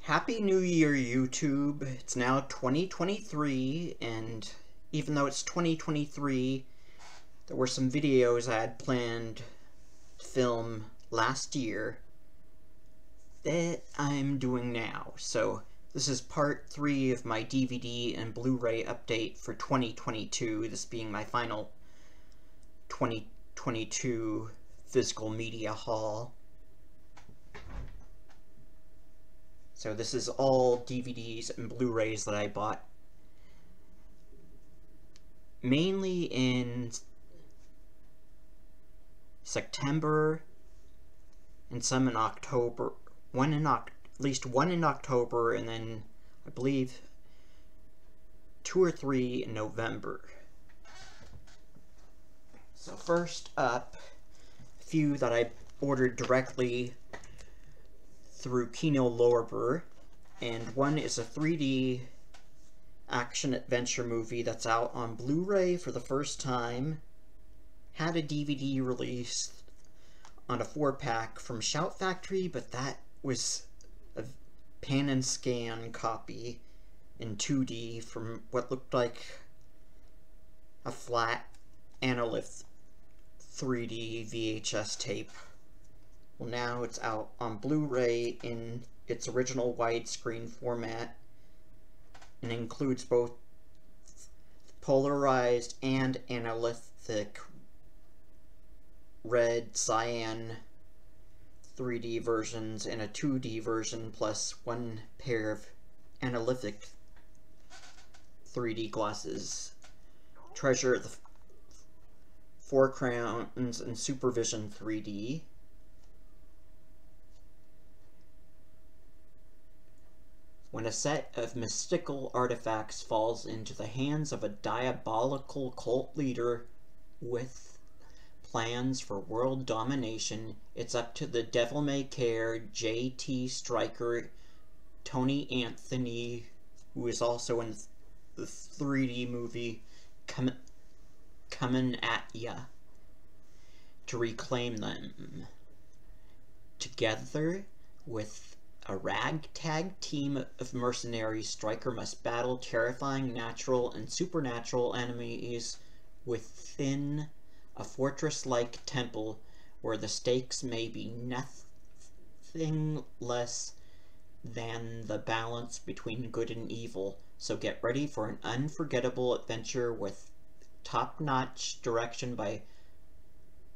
Happy New Year, YouTube. It's now 2023, and even though it's 2023, there were some videos I had planned to film last year that I'm doing now. So this is part 3 of my DVD and Blu-ray update for 2022, this being my final 2022 physical media haul. So this is all DVDs and Blu-rays that I bought mainly in September and some in October. At least one in October, and then I believe 2 or 3 in November. So first up, a few that I ordered directly through Kino Lorber, and one is a 3D action-adventure movie that's out on Blu-ray for the first time. Had a DVD release on a 4-pack from Shout Factory, but that was a pan and scan copy in 2D from what looked like a flat Analyth 3D VHS tape. Well, now it's out on Blu-ray in its original widescreen format and includes both polarized and analytic red cyan 3D versions and a 2D version plus one pair of analytic 3D glasses. Treasure of the Four Crowns and Supervision 3D. When a set of mystical artifacts falls into the hands of a diabolical cult leader with plans for world domination, it's up to the devil-may-care J.T. Stryker, Tony Anthony, who is also in the 3D movie Coming at Ya, to reclaim them. Together with a ragtag team of mercenaries, Stryker must battle terrifying natural and supernatural enemies within a fortress-like temple where the stakes may be nothing less than the balance between good and evil. So get ready for an unforgettable adventure with top-notch direction by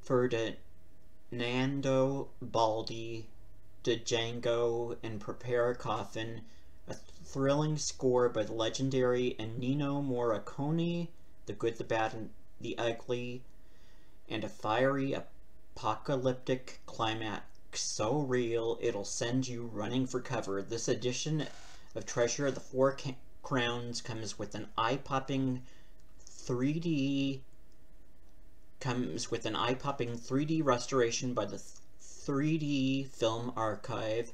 Ferdinando Baldi Django, and Prepare a Coffin, a thrilling score by the legendary Ennio Morricone, The Good, the Bad, and the Ugly, and a fiery apocalyptic climax so real it'll send you running for cover. This edition of Treasure of the Four Crowns comes with an eye-popping 3D restoration by the 3D Film Archive.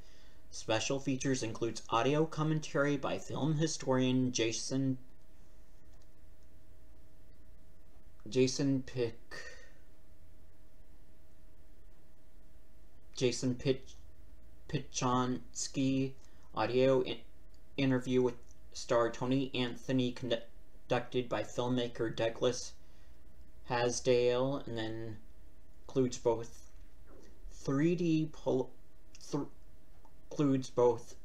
Special features includes audio commentary by film historian Jason Pichonsky, audio interview with star Tony Anthony conducted by filmmaker Douglas Hasdale, and then includes both 3D includes both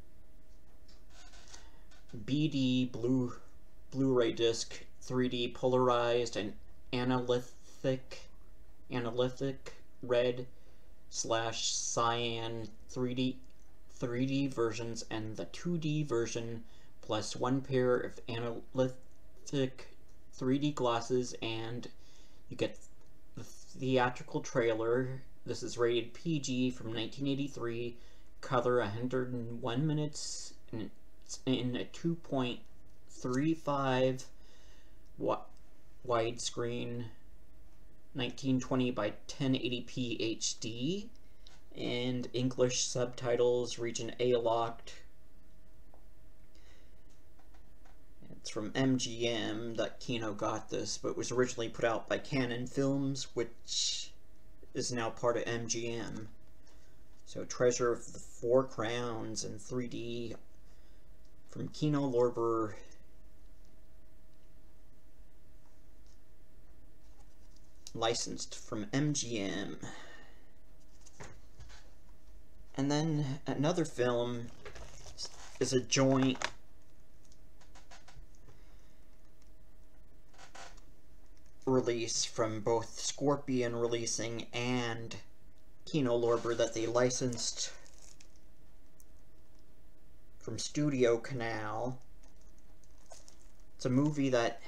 BD Blu-ray disc, 3D polarized and analytic red / cyan 3D versions, and the 2D version plus one pair of analytic 3D glasses, and you get the theatrical trailer. This is rated PG from 1983, color 101 minutes, and it's in a 2.35 widescreen 1920 by 1080p HD, and English subtitles, region A locked. It's from MGM that Kino got this, but was originally put out by Canon Films, which is now part of MGM. So Treasure of the Four Crowns in 3D from Kino Lorber. Licensed from MGM. And then another film is a joint release from both Scorpion Releasing and Kino Lorber that they licensed from Studio Canal. It's a movie that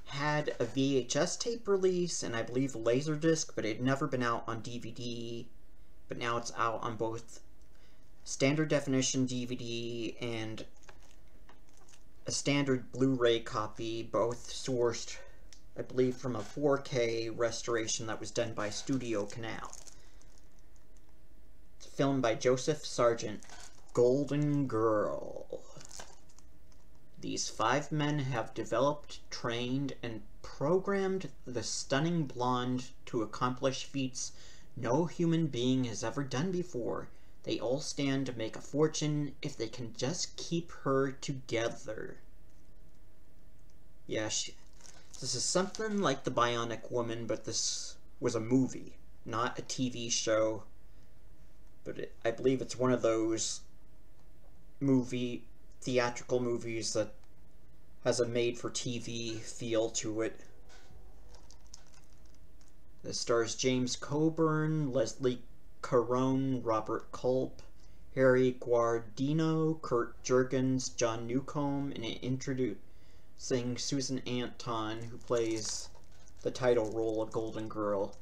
had a VHS tape release and I believe a Laserdisc, but it had never been out on DVD. But now it's out on both standard definition DVD and a standard Blu-ray copy, both sourced, I believe, from a 4K restoration that was done by Studio Canal. It's a film by Joseph Sargent, Golden Girl. These 5 men have developed, trained, and programmed the stunning blonde to accomplish feats no human being has ever done before. They all stand to make a fortune if they can just keep her together. Yeah, this is something like The Bionic Woman, but this was a movie, not a TV show. But I believe it's one of those theatrical movies that has a made-for-TV feel to it. This stars James Coburn, Leslie Caron, Robert Culp, Harry Guardino, Kurt Jurgens, John Newcomb, and introducing Susan Anton, who plays the title role of Golden Girl.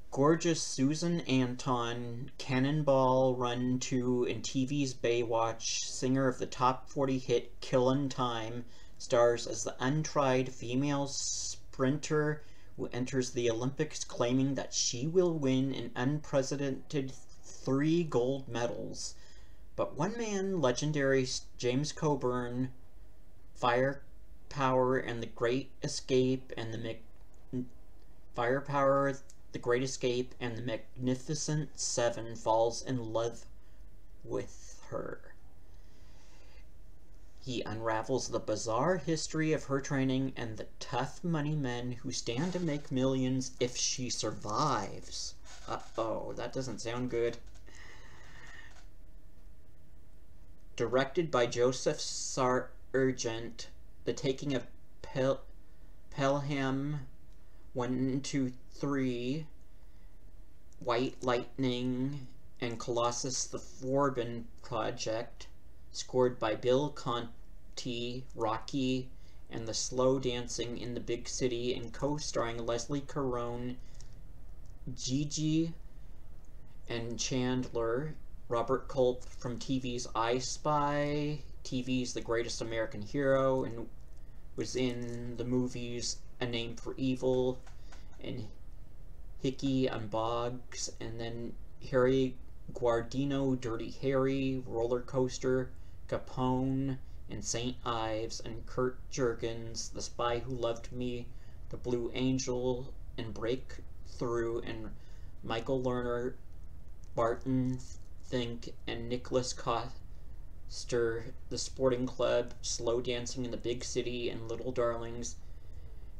Gorgeous Susan Anton, Cannonball Run 2, and TV's Baywatch, singer of the top 40 hit Killin' Time, stars as the untried female sprinter who enters the Olympics claiming that she will win an unprecedented 3 gold medals. But one man, legendary James Coburn, Firepower and the Great Escape, and the Magnificent Seven, falls in love with her. He unravels the bizarre history of her training and the tough money men who stand to make millions if she survives. Uh-oh, that doesn't sound good. Directed by Joseph Sargent, The Taking of Pelham 1, 2, 3, White Lightning, and Colossus the Forbin Project, scored by Bill Conti, Rocky, and the Slow Dancing in the Big City, and co-starring Leslie Caron, Gigi and Chandler, Robert Culp from TV's I Spy, TV's The Greatest American Hero, and was in the movies A Name for Evil, and Hickey and Boggs, and then Harry Guardino, Dirty Harry, Roller Coaster, Capone, and St. Ives, and Kurt Jurgens, The Spy Who Loved Me, The Blue Angel, and Breakthrough, and Michael Lerner, Barton Fink, and Nicholas Coster, The Sporting Club, Slow Dancing in the Big City, and Little Darlings,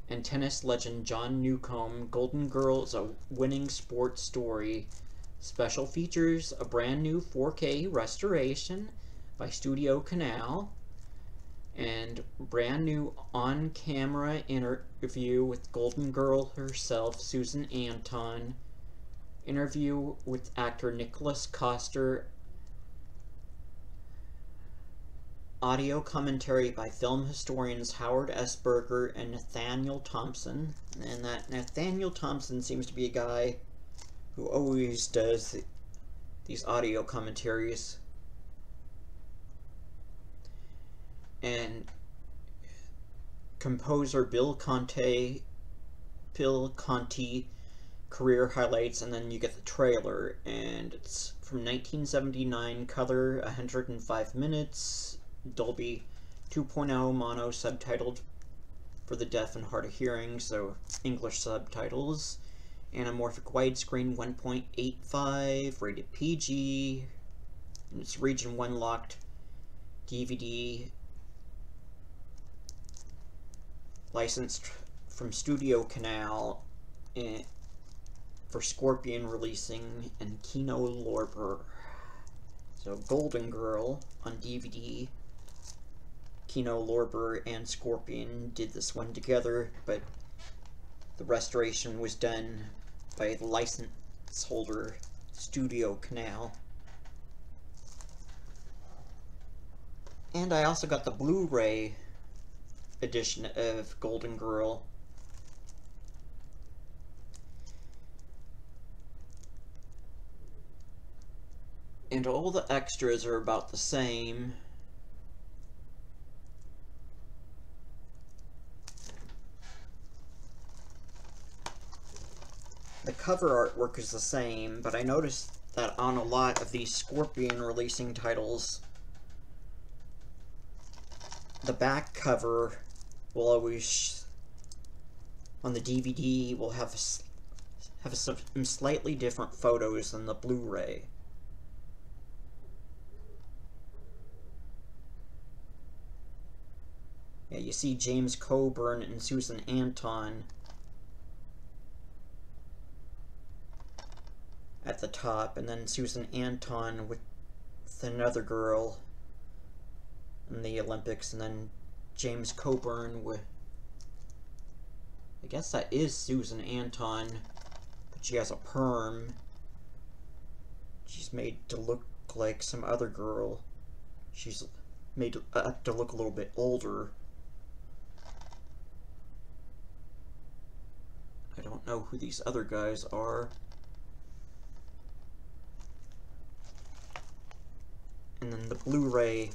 and tennis legend John Newcomb. Golden Girl is a winning sports story. Special features a brand new 4K restoration by Studio Canal, and brand new on-camera interview with Golden Girl herself, Susan Anton, interview with actor Nicholas Coster, audio commentary by film historians Howard S. Berger and Nathaniel Thompson. And that Nathaniel Thompson seems to be a guy who always does these audio commentaries. And composer Bill Conti career highlights, and then you get the trailer, and it's from 1979, color 105 minutes, Dolby 2.0 mono, subtitled for the deaf and hard of hearing, so English subtitles, anamorphic widescreen 1.85, rated PG, And it's Region 1 locked DVD licensed from Studio Canal for Scorpion releasing and Kino Lorber. So Golden Girl on DVD. Kino Lorber and Scorpion did this one together, but the restoration was done by the license holder Studio Canal. And I also got the Blu-ray edition of Golden Girl. And all the extras are about the same. The cover artwork is the same, but I noticed that on a lot of these Scorpion releasing titles, the back cover will always, on the DVD, will have some slightly different photos than the Blu-ray. Yeah, you see James Coburn and Susan Anton at the top, and then Susan Anton with another girl in the Olympics, and then James Coburn with, I guess that is Susan Anton, but she has a perm. She's made to look like some other girl. She's made to look a little bit older. I don't know who these other guys are. And then the Blu-ray,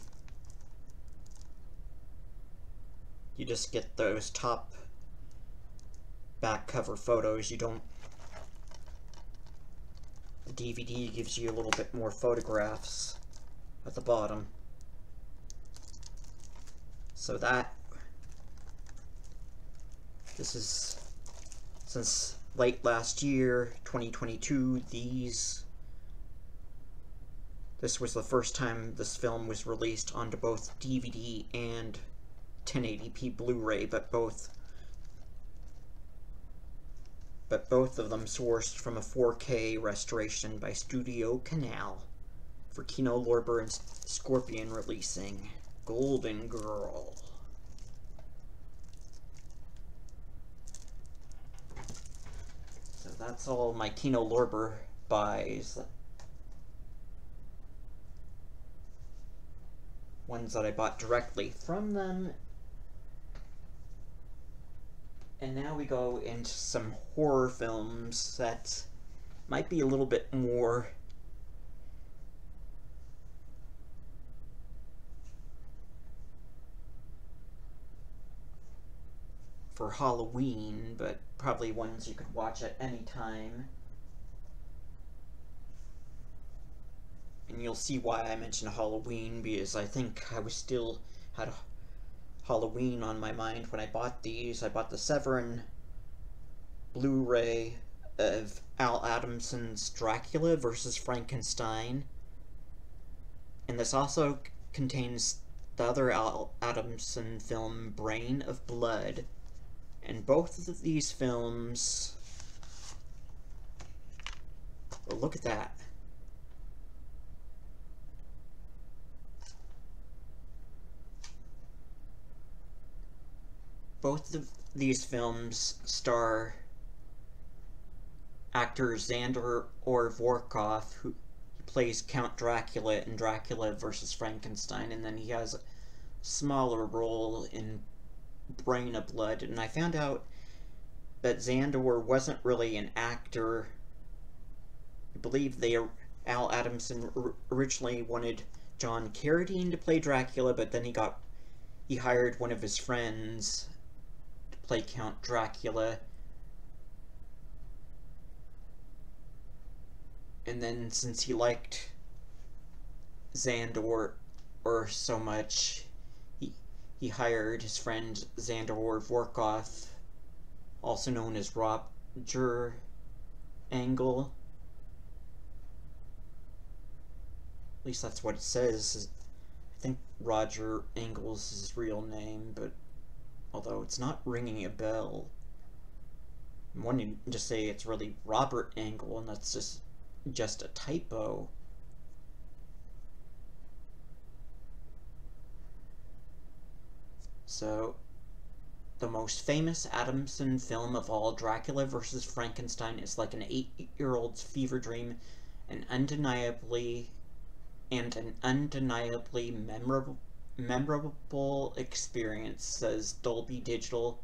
you just get those top back cover photos. You don't, the DVD gives you a little bit more photographs at the bottom. So this is, since late last year, 2022, this was the first time this film was released onto both DVD and 1080p Blu-ray, but both of them sourced from a 4K restoration by Studio Canal for Kino Lorber and Scorpion releasing Golden Girl. So that's all my Kino Lorber buys. Ones that I bought directly from them. And now we go into some horror films that might be a little bit more for Halloween, but probably ones you could watch at any time. And you'll see why I mentioned Halloween, because I think I was still had Halloween on my mind when I bought these. I bought the Severin Blu-ray of Al Adamson's Dracula vs. Frankenstein. And this also contains the other Al Adamson film, Brain of Blood. And both of these films, well, look at that. Both of these films star actor Xander Vorkov, who plays Count Dracula in Dracula vs. Frankenstein, and then he has a smaller role in Brain of Blood. And I found out that Xander wasn't really an actor. I believe Al Adamson originally wanted John Carradine to play Dracula, but then he hired one of his friends play Count Dracula. And then since he liked Xander so much, he hired his friend Xander Vorkov, also known as Roger Angle. At least that's what it says. I think Roger Engels is his real name, but although it's not ringing a bell. I'm wanting to just say it's really Robert Engel, and that's just a typo. So, the most famous Adamson film of all, Dracula vs. Frankenstein, is like an 8-year-old's fever dream, an undeniably memorable experience, says Dolby Digital.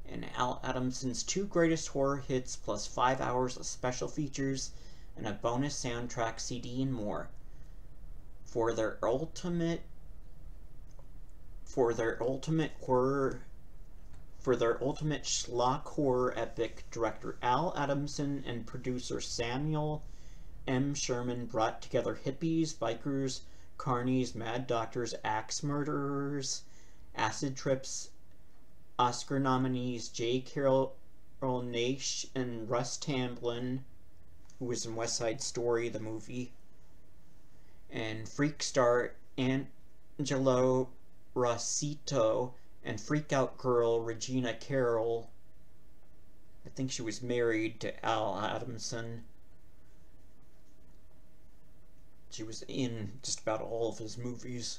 And Al Adamson's 2 greatest horror hits, plus 5 hours of special features and a bonus soundtrack CD and more. For their ultimate schlock horror epic, director Al Adamson and producer Samuel M. Sherman brought together hippies, bikers, carnies, mad doctors, axe murderers, acid trips, Oscar nominees J. Carroll Naish and Russ Tamblyn, who was in West Side Story, the movie, and freak star Angelo Rossito and freak-out girl Regina Carroll. I think she was married to Al Adamson. She was in just about all of his movies.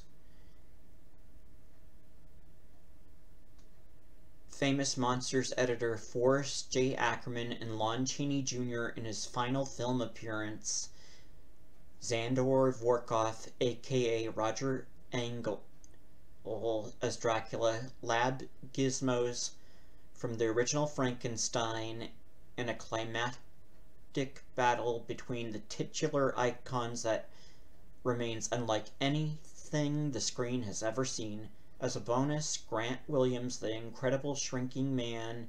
Famous Monsters editor Forrest J. Ackerman and Lon Chaney Jr. in his final film appearance. Zandor Vorkoff, aka Roger Engel, as Dracula, lab gizmos from the original Frankenstein, and a climactic battle between the titular icons that remains unlike anything the screen has ever seen. As a bonus, Grant Williams, The Incredible Shrinking Man,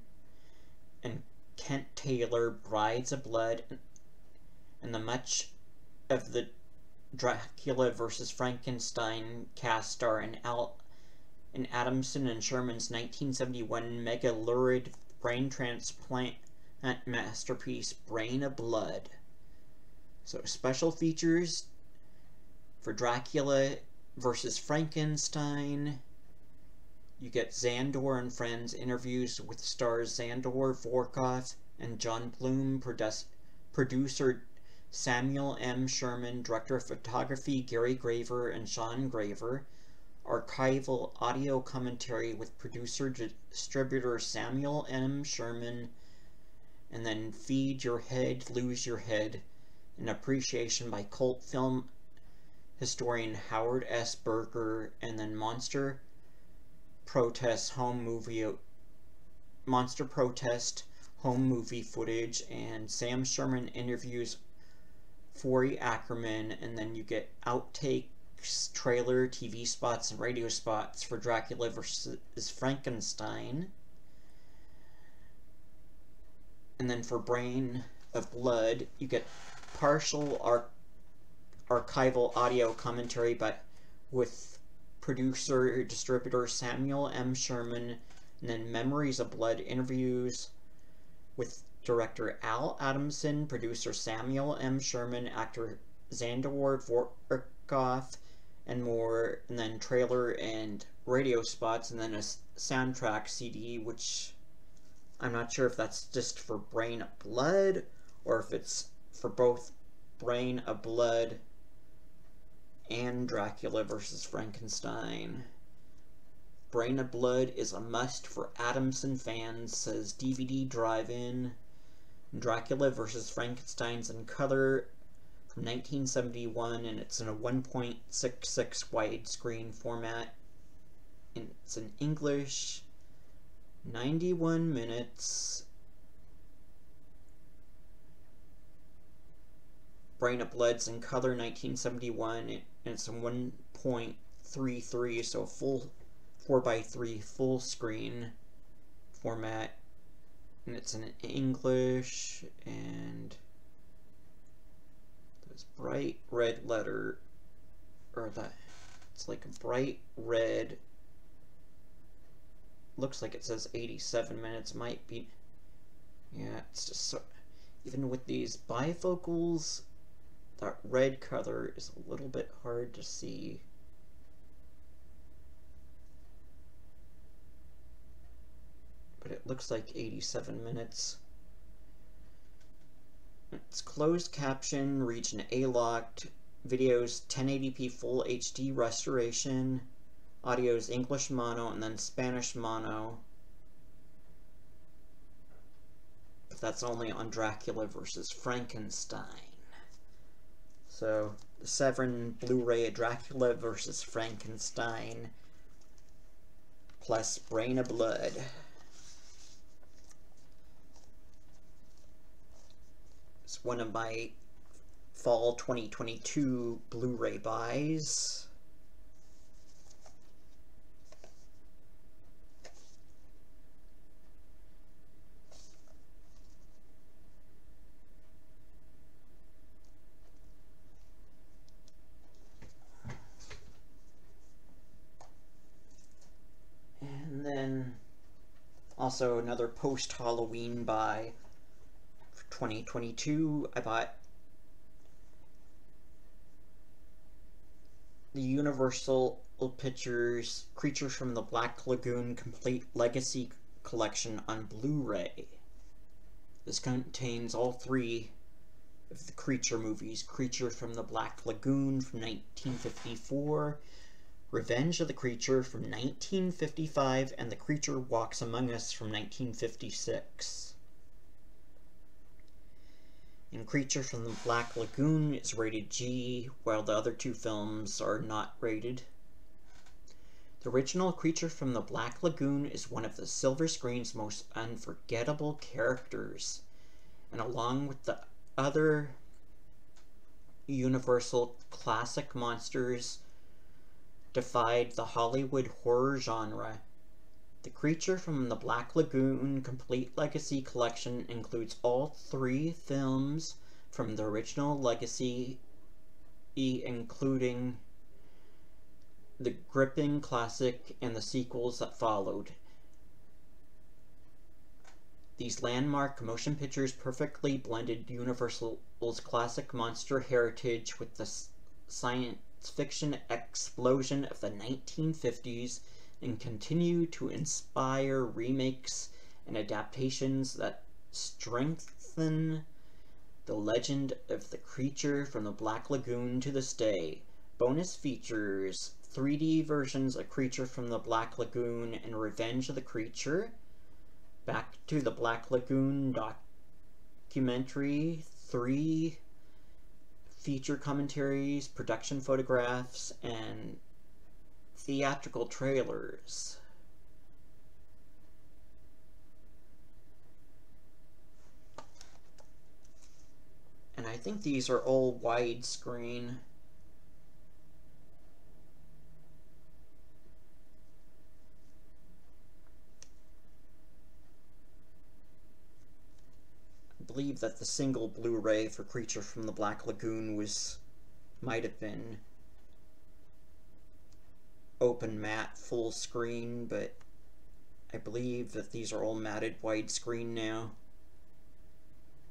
and Kent Taylor, Brides of Blood, and the much of the Dracula vs. Frankenstein cast star in Adamson and Sherman's 1971 mega lurid brain transplant masterpiece, Brain of Blood. So special features for Dracula vs. Frankenstein. You get Zandor and Friends interviews with stars Zandor Vorkoff and John Bloom, producer Samuel M. Sherman, director of photography Gary Graver and Sean Graver, archival audio commentary with producer-distributor Samuel M. Sherman, and then Feed Your Head, Lose Your Head, an appreciation by cult film historian Howard S. Berger, and then Monster Protest home movie footage, and Sam Sherman interviews Forey Ackerman, and then you get outtakes, trailer, TV spots, and radio spots for Dracula vs. Frankenstein. And then for Brain of Blood, you get partial archival audio commentary, but with producer-distributor Samuel M. Sherman, and then Memories of Blood interviews with director Al Adamson, producer Samuel M. Sherman, actor Zandor Vorkoff, and more, and then trailer and radio spots, and then a soundtrack CD, which I'm not sure if that's just for Brain of Blood, or if it's for both Brain of Blood and Dracula vs. Frankenstein. Brain of Blood is a must for Adamson fans, says DVD Drive-In. Dracula vs. Frankenstein's in color from 1971, and it's in a 1.66 widescreen format. And it's in English, 91 minutes. Brain of Blood's in color 1971, and it's in 1.33, so full 4:3 full screen format, and it's in English, and there's bright red letter, or that it's like a bright red, looks like it says 87 minutes, might be, yeah, it's just so, even with these bifocals, that red color is a little bit hard to see. But it looks like 87 minutes. It's closed caption, region A-locked, videos 1080p full HD restoration, audio's English mono and then Spanish mono. But that's only on Dracula versus Frankenstein. So, the 7 Blu-ray Dracula versus Frankenstein plus Brain of Blood. It's one of my fall 2022 Blu-ray buys. And then also another post-Halloween buy. 2022, I bought the Universal Pictures Creatures from the Black Lagoon Complete Legacy Collection on Blu-ray. This contains all 3 of the Creature movies: Creature from the Black Lagoon from 1954, Revenge of the Creature from 1955, and The Creature Walks Among Us from 1956. And Creature from the Black Lagoon is rated G, while the other 2 films are not rated. The original Creature from the Black Lagoon is one of the silver screen's most unforgettable characters, and along with the other Universal classic monsters, defied the Hollywood horror genre. The Creature from the Black Lagoon Complete Legacy Collection includes all 3 films from the original Legacy, including the gripping classic and the sequels that followed. These landmark motion pictures perfectly blended Universal's classic monster heritage with the science fiction explosion of the 1950s and continue to inspire remakes and adaptations that strengthen the legend of the Creature from the Black Lagoon to this day. Bonus features 3D versions of Creature from the Black Lagoon and Revenge of the Creature, Back to the Black Lagoon documentary, 3 feature commentaries, production photographs, and theatrical trailers. And I think these are all widescreen. I believe that the single Blu-ray for Creature from the Black Lagoon might have been open matte full screen, but I believe that these are all matted widescreen now.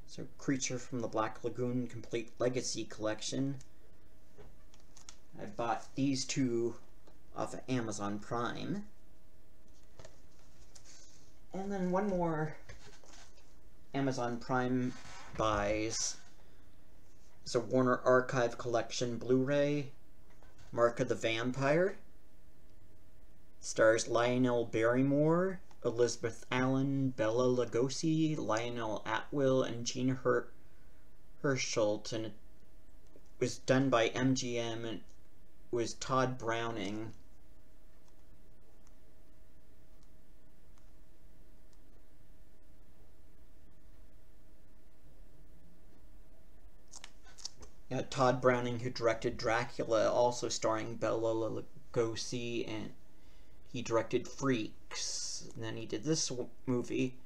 So Creature from the Black Lagoon Complete Legacy Collection. I bought these 2 off of Amazon Prime. And then one more Amazon Prime buys is a Warner Archive Collection Blu-ray, Mark of the Vampire. Stars Lionel Barrymore, Elizabeth Allen, Bela Lugosi, Lionel Atwill, and Gene Herschelt, and it was done by MGM, and it was Todd Browning. Todd Browning, who directed Dracula, also starring Bela Lugosi, and he directed Freaks, and then he did this movie.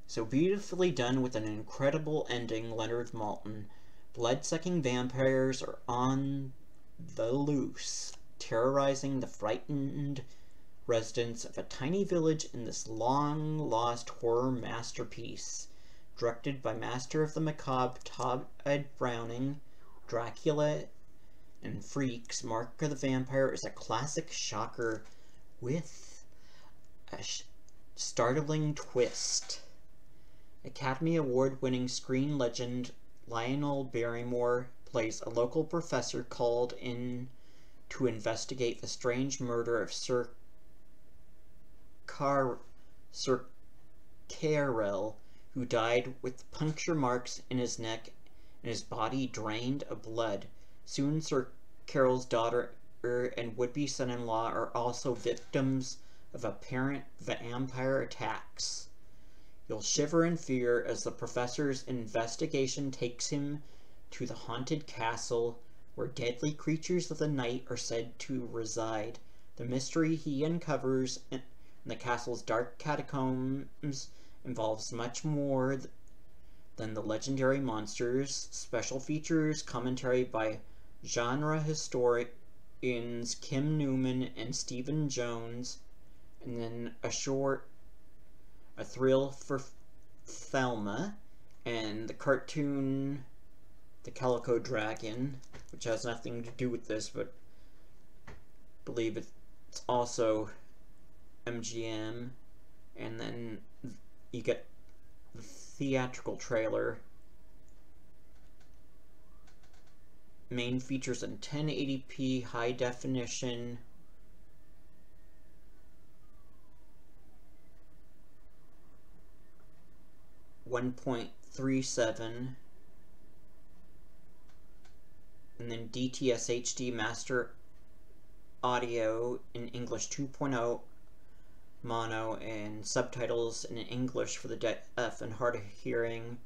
So beautifully done with an incredible ending, Leonard Maltin. Blood-sucking vampires are on the loose, terrorizing the frightened residents of a tiny village in this long-lost horror masterpiece. Directed by Master of the Macabre Todd Browning, Dracula and Freaks, Mark of the Vampire is a classic shocker with a startling twist. Academy Award-winning screen legend Lionel Barrymore plays a local professor called in to investigate the strange murder of Sir Carrel, who died with puncture marks in his neck and his body drained of blood. Soon Sir Carrel's daughter and would-be son-in-law are also victims of apparent vampire attacks. You'll shiver in fear as the professor's investigation takes him to the haunted castle where deadly creatures of the night are said to reside. The mystery he uncovers in the castle's dark catacombs involves much more than the legendary monsters. Special features commentary by genre historians Kim Newman and Stephen Jones, and then a thrill for Thelma, and the cartoon The Calico Dragon, which has nothing to do with this, but I believe it's also MGM, and then you get the theatrical trailer. Main features in 1080p high definition. .37, and then DTS HD Master Audio in English 2.0 mono, and subtitles in English for the deaf and hard of hearing.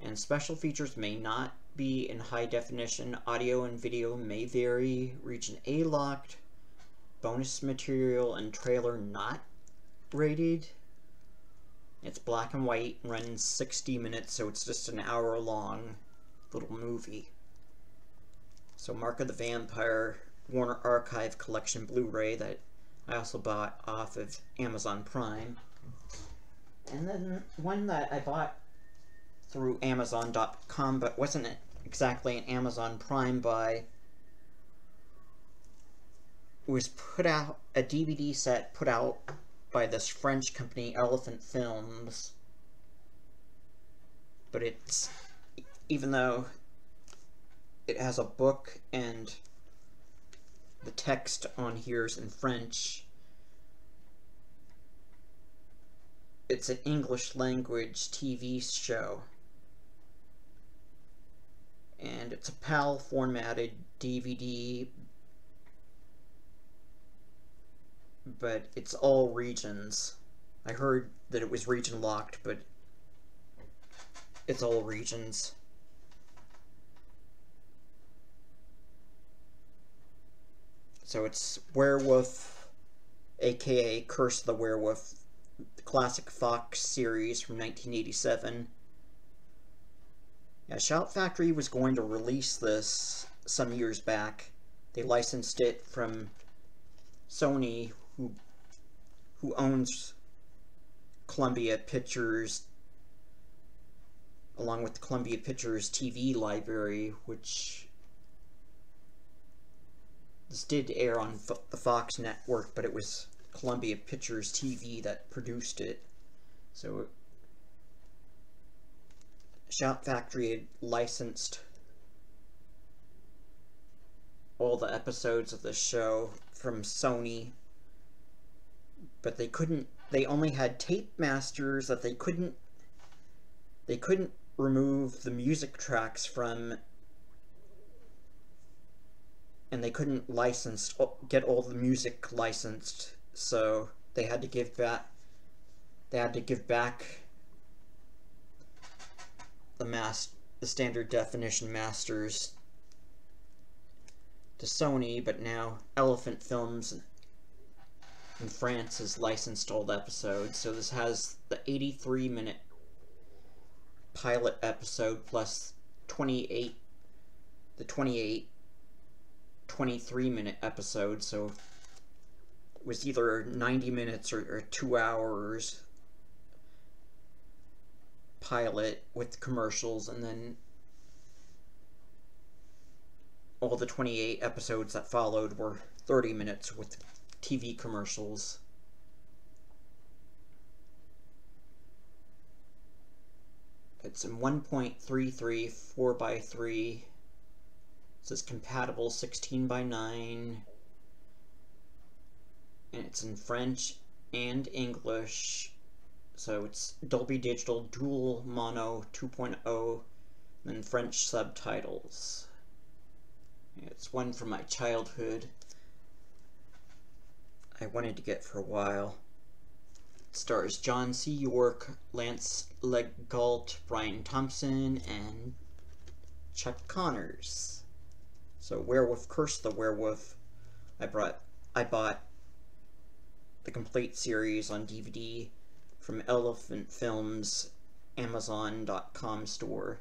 And special features may not be in high definition. Audio and video may vary. Region A locked. Bonus material and trailer not rated. It's black and white and runs 60 minutes, so it's just an hour long little movie. So Mark of the Vampire, Warner Archive Collection Blu-ray that I also bought off of Amazon Prime. And then one that I bought through Amazon.com, but wasn't exactly an Amazon Prime buy, was put out, a DVD set put out by this French company, Elephant Films. But it's, even though it has a book and the text on here is in French, it's an English language TV show. And it's a PAL formatted DVD, but it's all regions. I heard that it was region locked, but it's all regions. So it's Werewolf, aka Curse of the Werewolf, the classic Fox series from 1987. Yeah, Shout Factory was going to release this some years back. They licensed it from Sony, who owns Columbia Pictures, along with the Columbia Pictures TV library, which this did air on the Fox network, but it was Columbia Pictures TV that produced it. So Shout Factory had licensed all the episodes of the show from Sony, but they only had tape masters that they couldn't remove the music tracks from, and they couldn't get all the music licensed, so they had to give back the standard definition masters to Sony. But now Elephant Films in France has licensed all the episodes, so this has the 83-minute pilot episode plus 23-minute episode, so it was either 90 minutes or 2 hours pilot with commercials, and then all the 28 episodes that followed were 30 minutes with TV commercials. It's in 1.33 4x3. It says compatible 16:9. And it's in French and English. So it's Dolby Digital Dual Mono 2.0 and French subtitles. It's one from my childhood I wanted to get for a while. It stars John C. York, Lance Legault, Brian Thompson, and Chuck Connors. So Werewolf, Curse the Werewolf. I bought the complete series on DVD from Elephant Films Amazon.com store.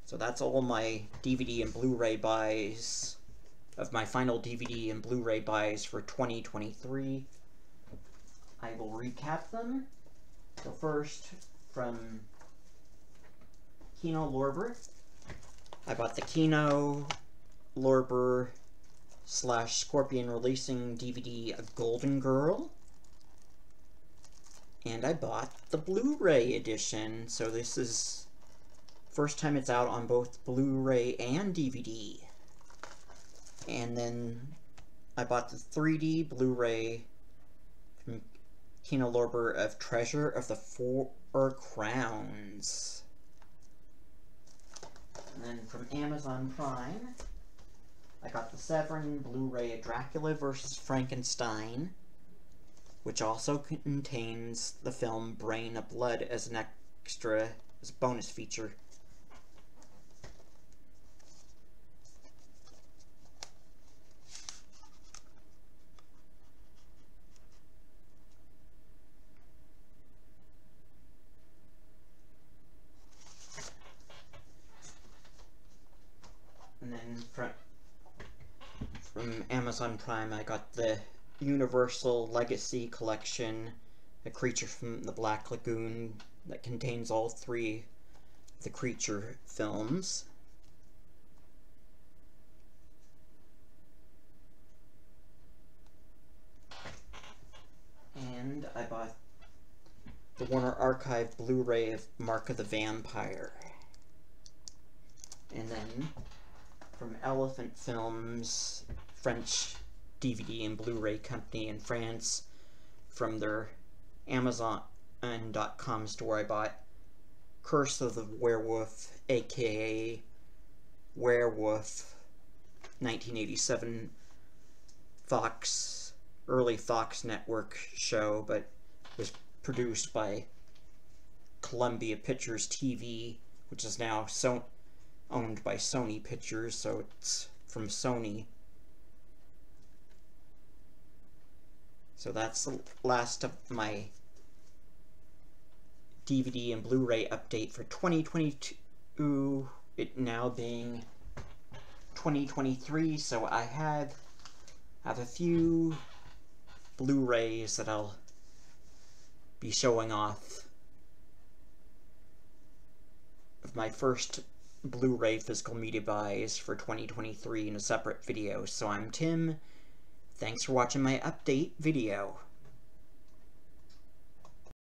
So that's all my DVD and Blu-ray buys, of my final DVD and Blu-ray buys for 2023. I will recap them. So first, from Kino Lorber, I bought the Kino Lorber / Scorpion Releasing DVD, A Golden Girl. And I bought the Blu-ray edition, so this is first time it's out on both Blu-ray and DVD. And then I bought the 3D Blu-ray from Kino Lorber of Treasure of the Four Crowns. And then from Amazon Prime, I got the Severin Blu-ray of Dracula vs. Frankenstein, which also contains the film Brain of Blood as an extra, as a bonus feature. And then from Amazon Prime, I got the Universal Legacy Collection, A Creature from the Black Lagoon, that contains all 3 of the Creature films. And I bought the Warner Archive Blu-ray of Mark of the Vampire. And then from Elephant Films, French DVD and Blu-ray company in France, from their Amazon.com store, I bought Curse of the Werewolf, aka Werewolf, 1987 early Fox Network show, but was produced by Columbia Pictures TV, which is now owned by Sony Pictures, so it's from Sony. So that's the last of my DVD and Blu-ray update for 2022, it now being 2023, so I have a few Blu-rays that I'll be showing off of my first Blu-ray physical media buys for 2023 in a separate video. So I'm Tim. Thanks for watching my update video.